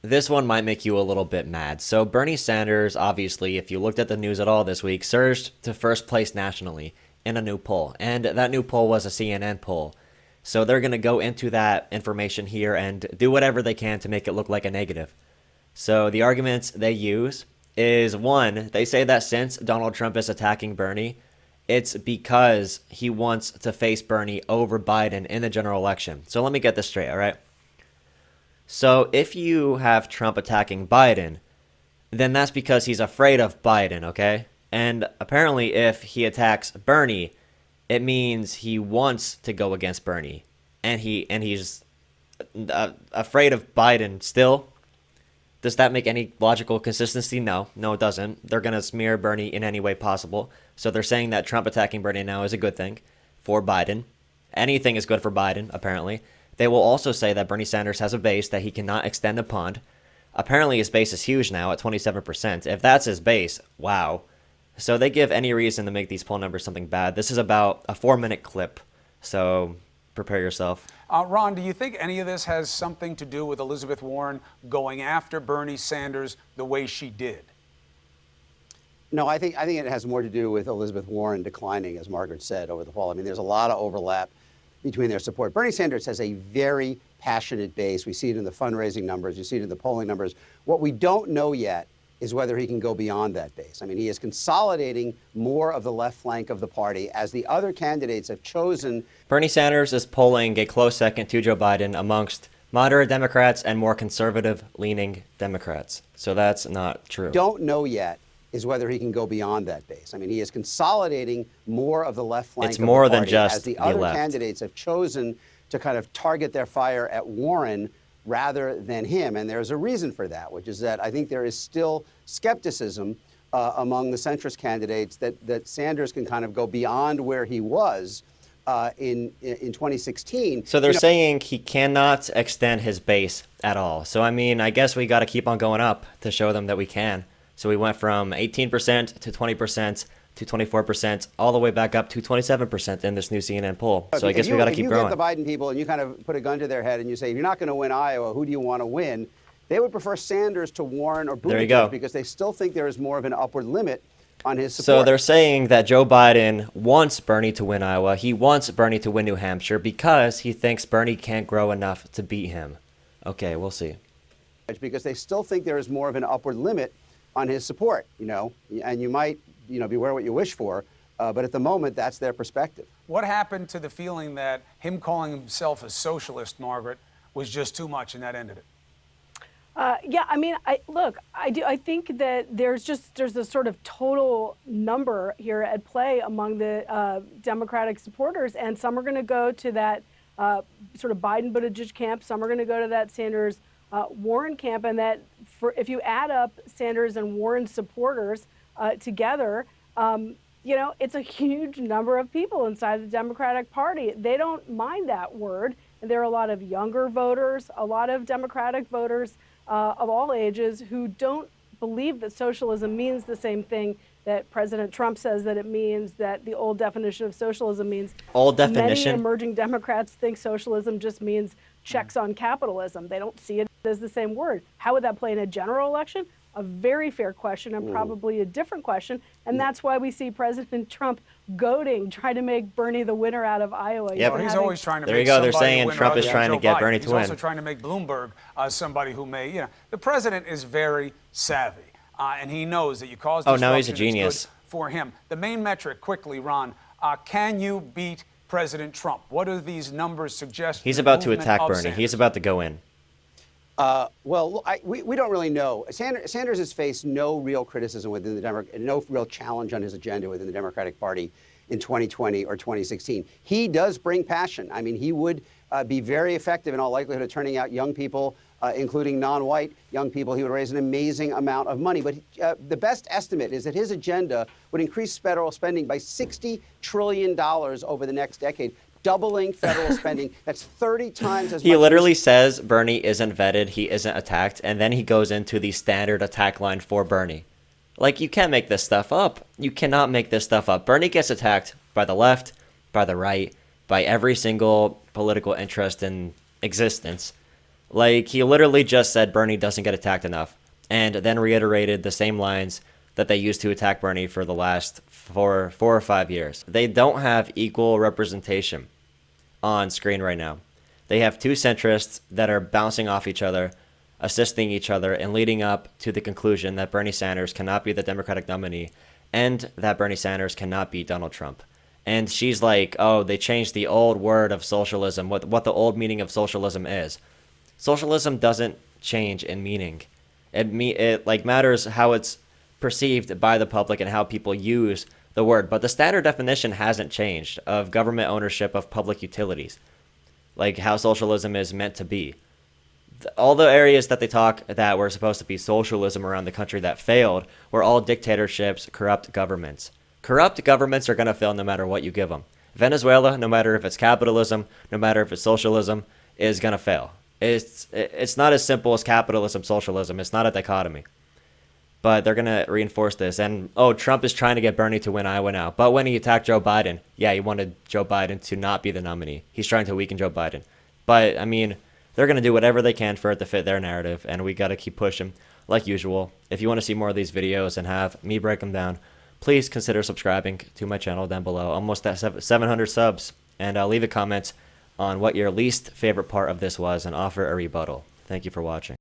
This one might make you a little bit mad. So Bernie Sanders, obviously, if you looked at the news at all this week, surged to first place nationally in a new poll. And that new poll was a CNN poll. So they're going to go into that information here and do whatever they can to make it look like a negative. So the arguments they use is, one, they say that since Donald Trump is attacking Bernie, it's because he wants to face Bernie over Biden in the general election. So let me get this straight, all right? So if you have Trump attacking Biden, then that's because he's afraid of Biden, okay? And apparently if he attacks Bernie, it means he wants to go against Bernie. And he's afraid of Biden still. Does that make any logical consistency? No, it doesn't. They're going to smear Bernie in any way possible. So they're saying that Trump attacking Bernie now is a good thing for Biden. Anything is good for Biden, apparently. They will also say that Bernie Sanders has a base that he cannot extend upon. Apparently his base is huge now at 27%. If that's his base, wow. So they give any reason to make these poll numbers something bad. This is about a 4-minute clip, so prepare yourself. Ron, do you think any of this has something to do with Elizabeth Warren going after Bernie Sanders the way she did? No, I think it has more to do with Elizabeth Warren declining, as Margaret said, over the fall. I mean, there's a lot of overlap between their support. Bernie Sanders has a very passionate base. We see it in the fundraising numbers. You see it in the polling numbers. What we don't know yet is whether he can go beyond that base. I mean, he is consolidating more of the left flank of the party as the other candidates have chosen. Bernie Sanders is polling a close second to Joe Biden amongst moderate Democrats and more conservative-leaning Democrats. So that's not true. Don't know yet is whether he can go beyond that base. I mean, he is consolidating more of the left flank It's of more the than party just as the the other left. candidates have chosen to kind of target their fire at Warren rather than him. And there's a reason for that, which is that I think there is still skepticism among the centrist candidates that Sanders can kind of go beyond where he was in 2016. So they're saying he cannot extend his base at all. So, I mean, I guess we got to keep on going up to show them that we can. So we went from 18% to 20% to 24%, all the way back up to 27% in this new CNN poll. So I guess we got to keep growing. If you get the Biden people and you kind of put a gun to their head and you say, if you're not going to win Iowa, who do you want to win? They would prefer Sanders to Warren or There you go. Buttigieg because they still think there is more of an upward limit on his support. So they're saying that Joe Biden wants Bernie to win Iowa. He wants Bernie to win New Hampshire because he thinks Bernie can't grow enough to beat him. Okay, we'll see. Because they still think there is more of an upward limit on his support, and you might, beware what you wish for. But at the moment, that's their perspective. What happened to the feeling that him calling himself a socialist, Margaret, was just too much and that ended it? Yeah, I mean, I think that there's a sort of total number here at play among the Democratic supporters, and some are going to go to that sort of Biden-Buttigieg camp, some are going to go to that Sanders Warren camp, and that if you add up Sanders and Warren supporters together, it's a huge number of people inside the Democratic Party. They don't mind that word. And there are a lot of younger voters, a lot of Democratic voters of all ages who don't believe that socialism means the same thing that President Trump says that it means, that the old definition of socialism means. Old definition? Many emerging Democrats think socialism just means checks on capitalism. They don't see it as the same word. How would that play in a general election? A very fair question and probably a different question. And that's why we see President Trump goading, trying to make Bernie the winner out of Iowa. Yep. Well, he's always trying to There make you go. They're somebody saying win Trump other is than trying to Joe get Biden. Bernie to He's win. also trying to make Bloomberg somebody who may, the president is very savvy. And he knows that you cause disruption. Oh, now he's a it's genius. good for him. The main metric, quickly, Ron, can you beat President Trump? What do these numbers suggest? He's about to attack Bernie. He's about to go in. We don't really know. Sanders has faced no real criticism within the no real challenge on his agenda within the Democratic Party in 2020 or 2016. He does bring passion. I mean, he would be very effective in all likelihood of turning out young people, including non-white young people. He would raise an amazing amount of money. But the best estimate is that his agenda would increase federal spending by $60 trillion over the next decade. Doubling federal spending. That's 30 times as much. He literally says Bernie isn't vetted, he isn't attacked, and then he goes into the standard attack line for Bernie. Like, you can't make this stuff up. You cannot make this stuff up. Bernie gets attacked by the left, by the right, by every single political interest in existence. Like, he literally just said Bernie doesn't get attacked enough, and then reiterated the same lines that they used to attack Bernie for the last four or 5 years. They don't have equal representation on screen right now. They have two centrists that are bouncing off each other, assisting each other, and leading up to the conclusion that Bernie Sanders cannot be the Democratic nominee and that Bernie Sanders cannot beat Donald Trump. And she's like, oh, they changed the old word of socialism, what the old meaning of socialism is. Socialism doesn't change in meaning. It like matters how it's perceived by the public and how people use the word. But the standard definition hasn't changed of government ownership of public utilities, like how socialism is meant to be. All the areas that they talk that were supposed to be socialism around the country that failed were all dictatorships, corrupt governments. Corrupt governments are going to fail no matter what you give them. Venezuela, no matter if it's capitalism, no matter if it's socialism, is going to fail. It's not as simple as capitalism, socialism. It's not a dichotomy. But they're going to reinforce this. And, oh, Trump is trying to get Bernie to win Iowa now. But when he attacked Joe Biden, yeah, he wanted Joe Biden to not be the nominee. He's trying to weaken Joe Biden. But, I mean, they're going to do whatever they can for it to fit their narrative. And we got to keep pushing like usual. If you want to see more of these videos and have me break them down, please consider subscribing to my channel down below. Almost at 700 subs. And leave a comment on what your least favorite part of this was and offer a rebuttal. Thank you for watching.